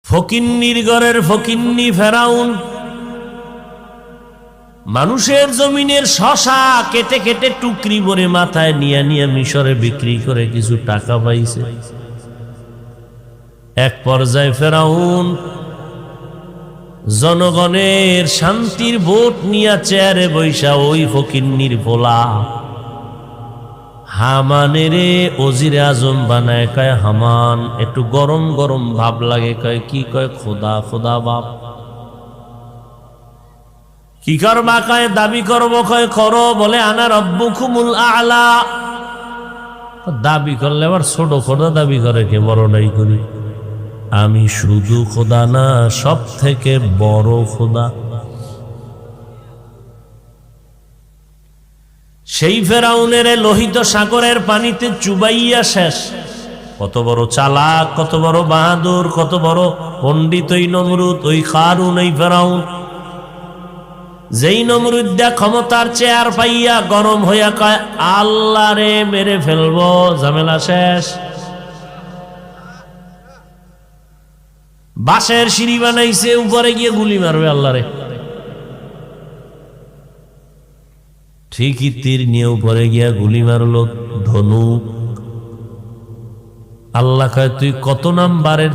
ফকিন্নির ঘরের ফকিন্নি ফেরাউন মানুষের জমিনের শশা কেটে কেটে টুকরি ভরে মাথায় নিয়ে নিয়ে মিশরে বিক্রি করে কিছু টাকা পাইছে। এক পর্যায়ে ফেরাউন জনগণের শান্তির ভোট নিয়ে চেয়ারে বৈশা ওই ফকিন্নির ভোলা হামানের ওজিরে আজম বানায়, কয় হামান একটু গরম গরম ভাব লাগে, কয় কি, কয় খোদা খোদা বাপ। কি করবা, কয় দাবি করব, কয় করো, বলে আনা রব্বুকুমুল আ'লা। দাবি করলে আবার ছোট খোদা দাবি করে, কে বড় নাই করি, আমি শুধু খোদা না, সব থেকে বড় খোদা। সেই ফেরাউনের লোহিত সাগরের পানিতে চুবাইয়া শেষ। কত বড় চালাক, কত বড় বাহাদুর, কত বড় পণ্ডিত ওই নমরুদ, ওই কারুন, ওই ফেরাউন। যেই নমরুদ দা ক্ষমতার চেয়ার পাইয়া গরম হইয়া কয় আল্লাহ রে মেরে ফেলবো, ঝামেলা শেষ। বাঁশের সিঁড়ি বানাইছে, উপরে গিয়ে গুলি মারবে আল্লাহ রে। ঠিকই তীর নিয়ে উপরে গিয়া গুলি মারলো, ধনুক। আল্লাহ কয় তুই কত নাম্বারের